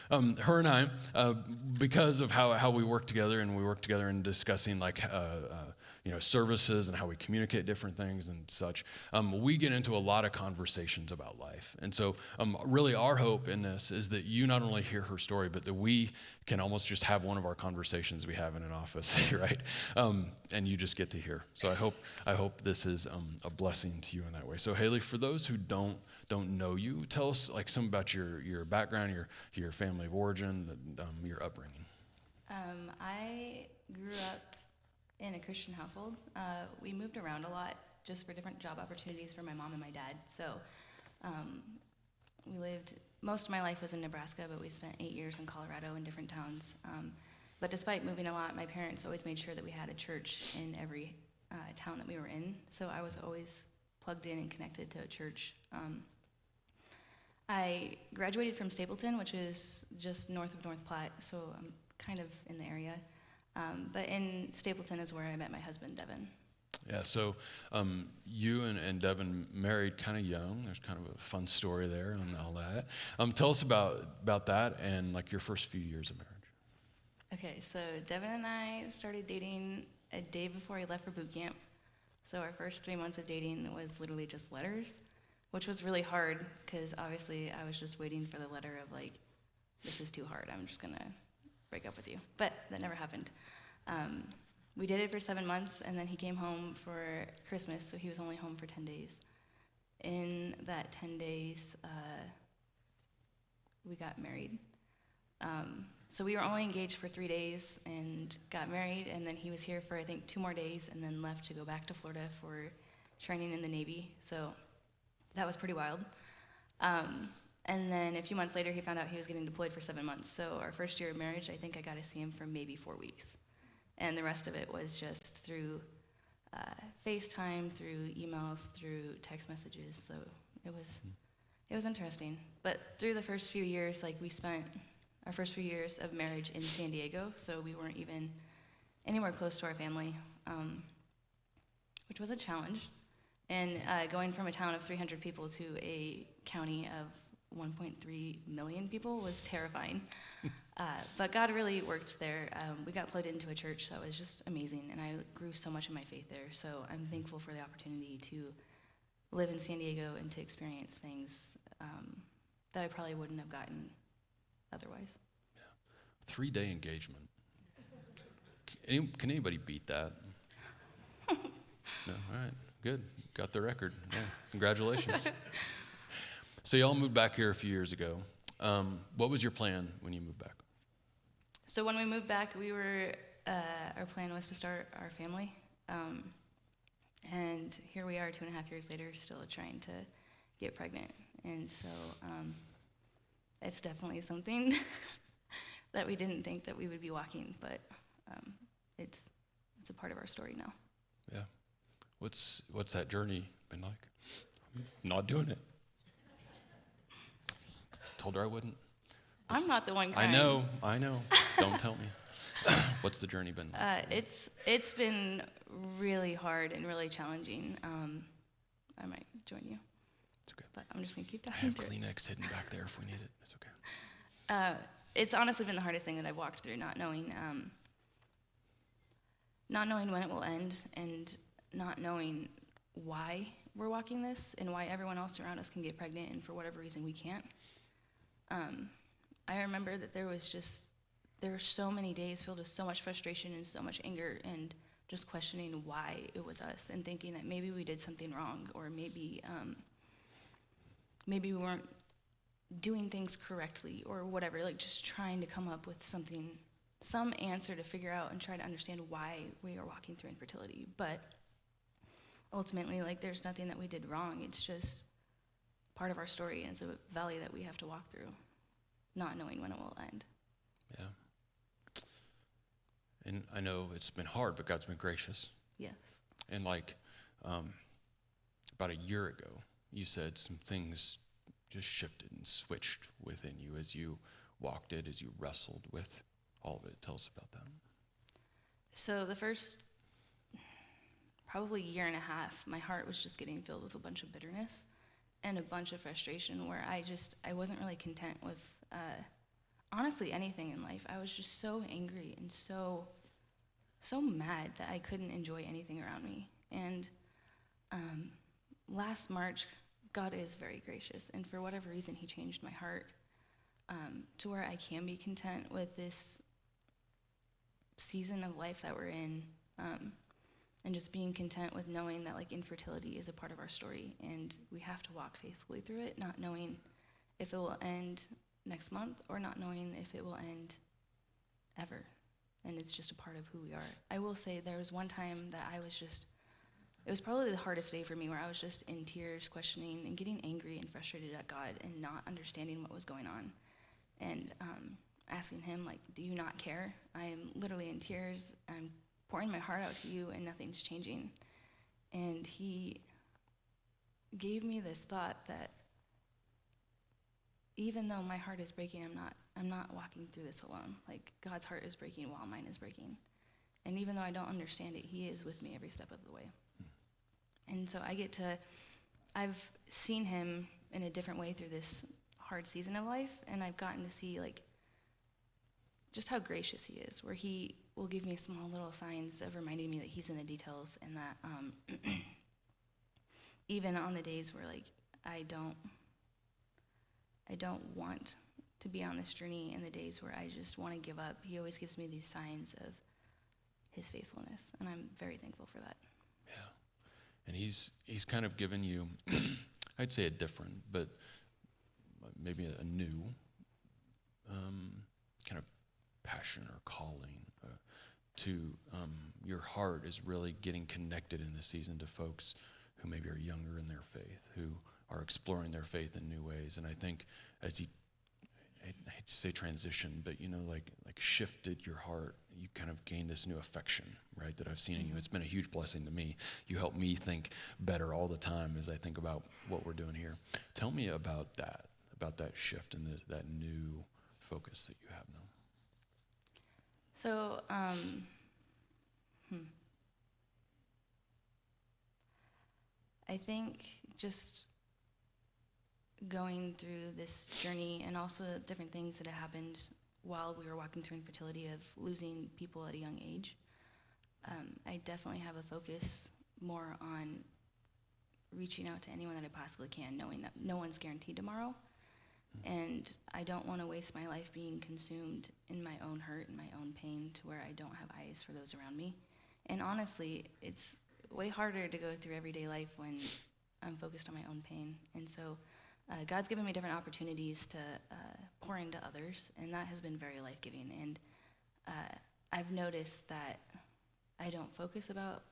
her and I, because of how we work together, and we work together in discussing services and how we communicate different things and such, we get into a lot of conversations about life. And so really our hope in this is that you not only hear her story, but that we can almost just have one of our conversations we have in an office, right? And you just get to hear. So I hope this is a blessing to you in that way. So Haley, for those who don't know you, tell us like some about your background, your family of origin, your upbringing. I grew up in a Christian household. We moved around a lot just for different job opportunities for my mom and my dad. So most of my life was in Nebraska, but we spent 8 years in Colorado in different towns. But despite moving a lot, my parents always made sure that we had a church in every town that we were in. So I was always plugged in and connected to a church. I graduated from Stapleton, which is just north of North Platte, so I'm kind of in the area. But in Stapleton is where I met my husband, Devin. Yeah, so you and Devin married kind of young. There's kind of a fun story there and all that. Tell us about that and like your first few years of marriage. Okay, so Devin and I started dating a day before he left for boot camp. So our first 3 months of dating was literally just letters, which was really hard because obviously I was just waiting for the letter of like, this is too hard, I'm just gonna break up with you. But that never happened. We dated for 7 months, and then he came home for Christmas, so he was only home for 10 days. In that 10 days, we got married. So we were only engaged for 3 days and got married, and then he was here for, I think, 2 more days, and then left to go back to Florida for training in the Navy. So that was pretty wild. And then a few months later, he found out he was getting deployed for 7 months. So our first year of marriage, I think I got to see him for maybe 4 weeks. And the rest of it was just through FaceTime, through emails, through text messages. So it was interesting. But through the first few years, like we spent our first few years of marriage in San Diego, so we weren't even anywhere close to our family, which was a challenge. And going from a town of 300 people to a county of 1.3 million people was terrifying. But God really worked there. We got plugged into a church that was just amazing, and I grew so much in my faith there. So I'm thankful for the opportunity to live in San Diego and to experience things that I probably wouldn't have gotten otherwise. Yeah. 3-day engagement. Can anybody beat that? No? All right, good. Got the record. Yeah, congratulations. So y'all moved back here a few years ago. What was your plan when you moved back? So when we moved back, our plan was to start our family. And here we are 2.5 years later, still trying to get pregnant. And so it's definitely something that we didn't think that we would be walking, but it's a part of our story now. Yeah. What's that journey been like? Not doing it. Told her I wouldn't. I'm not the one crying. I know. Don't tell me. What's the journey been like? It's been really hard and really challenging. I might join you. It's okay. But I'm just going to keep I talking have through it. Kleenex hidden back there if we need it. It's okay. It's honestly been the hardest thing that I've walked through, not knowing when it will end and not knowing why we're walking this and why everyone else around us can get pregnant and for whatever reason we can't. I remember that there were so many days filled with so much frustration and so much anger and just questioning why it was us and thinking that maybe we did something wrong or maybe we weren't doing things correctly or whatever, like just trying to come up with some answer to figure out and try to understand why we are walking through infertility. But ultimately, like there's nothing that we did wrong. It's just part of our story, and it's a valley that we have to walk through, not knowing when it will end. Yeah. And I know it's been hard, but God's been gracious. Yes. And like about a year ago, you said some things just shifted and switched within you as you walked it, as you wrestled with all of it. Tell us about that. So the first probably year and a half, my heart was just getting filled with a bunch of bitterness and a bunch of frustration where I wasn't really content with honestly anything in life. I was just so angry and so mad that I couldn't enjoy anything around me. And last March, God is very gracious, and for whatever reason, he changed my heart to where I can be content with this season of life that we're in, and just being content with knowing that like infertility is a part of our story, and we have to walk faithfully through it, not knowing if it will end next month or not knowing if it will end ever. And it's just a part of who we are. I will say there was one time that it was probably the hardest day for me, where I was just in tears, questioning and getting angry and frustrated at God and not understanding what was going on. And asking him, like, do you not care? I am literally in tears. I'm pouring my heart out to you and nothing's changing. And he gave me this thought that even though my heart is breaking, I'm not walking through this alone. Like, God's heart is breaking while mine is breaking. And even though I don't understand it, he is with me every step of the way. And so I've seen him in a different way through this hard season of life, and I've gotten to see like just how gracious he is, where he will give me small little signs of reminding me that he's in the details, and that even on the days where like I don't want to be on this journey, and the days where I just want to give up, he always gives me these signs of his faithfulness, and I'm very thankful for that. Yeah. And he's kind of given you, I'd say a different, but maybe a new kind of passion or calling to your heart is really getting connected in this season to folks who maybe are younger in their faith, who are exploring their faith in new ways. And I think as he, I hate to say transition, but like shifted your heart, you kind of gained this new affection, right, that I've seen in you. It's been a huge blessing to me. You help me think better all the time as I think about what we're doing here. Tell me about that shift and that new focus that you have now. So, I think just going through this journey, and also different things that had happened while we were walking through infertility, of losing people at a young age, I definitely have a focus more on reaching out to anyone that I possibly can, knowing that no one's guaranteed tomorrow. And I don't want to waste my life being consumed in my own hurt and my own pain to where I don't have eyes for those around me. And honestly, it's way harder to go through everyday life when I'm focused on my own pain. And so God's given me different opportunities to pour into others, and that has been very life-giving. And I've noticed that I don't focus about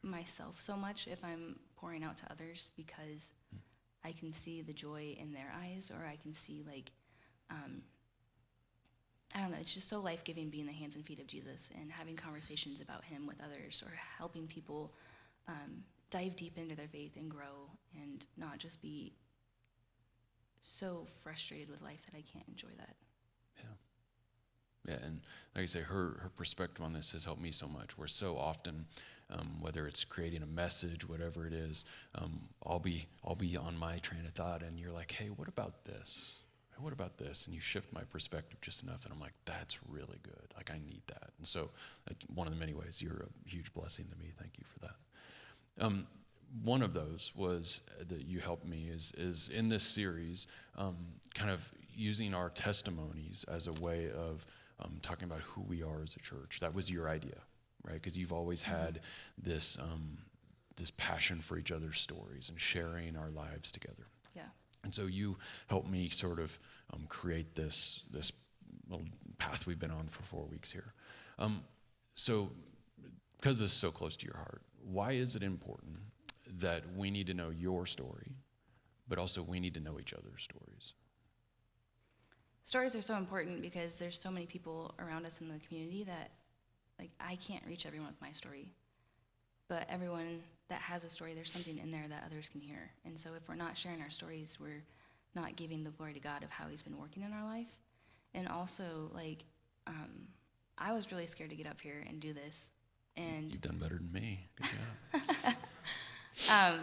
myself so much if I'm pouring out to others, because I can see the joy in their eyes, or I can see like, I don't know, it's just so life-giving being the hands and feet of Jesus and having conversations about him with others, or helping people dive deep into their faith and grow, and not just be so frustrated with life that I can't enjoy that. Yeah, and like I say, her perspective on this has helped me so much. Where so often, whether it's creating a message, whatever it is, I'll be on my train of thought, and you're like, hey, what about this? Hey, what about this? And you shift my perspective just enough, and I'm like, that's really good. Like, I need that. And so, one of the many ways, you're a huge blessing to me. Thank you for that. One of those was that you helped me is in this series, kind of using our testimonies as a way of talking about who we are as a church. That was your idea, right? Because you've always had this passion for each other's stories and sharing our lives together. Yeah. And so you helped me sort of create this little path we've been on for 4 weeks here. So because this is so close to your heart, why is it important that we need to know your story, but also we need to know each other's stories? Stories are so important because there's so many people around us in the community that, like, I can't reach everyone with my story. But everyone that has a story, there's something in there that others can hear. And so if we're not sharing our stories, we're not giving the glory to God of how he's been working in our life. And also, like, I was really scared to get up here and do this. And you've done better than me. Good job.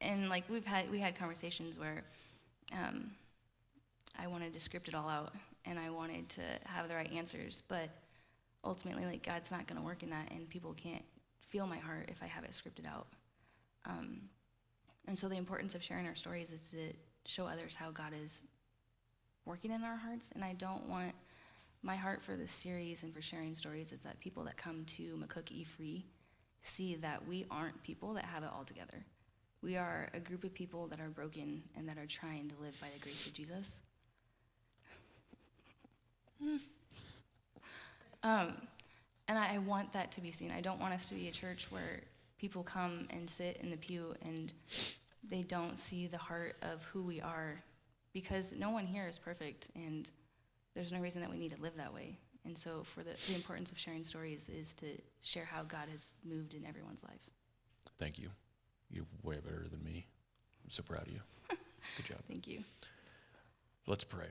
And like we had conversations where I wanted to script it all out and I wanted to have the right answers, but ultimately, like, God's not going to work in that, and people can't feel my heart if I have it scripted out. And so the importance of sharing our stories is to show others how God is working in our hearts, and I don't want my heart for this series and for sharing stories is that people that come to McCook E-Free see that we aren't people that have it all together. We are a group of people that are broken and that are trying to live by the grace of Jesus. And I want that to be seen. I don't want us to be a church where people come and sit in the pew and they don't see the heart of who we are, because no one here is perfect, and there's no reason that we need to live that way. And so for the importance of sharing stories is to share how God has moved in everyone's life. Thank you. You're way better than me. I'm so proud of you. Good job. Thank you. Let's pray.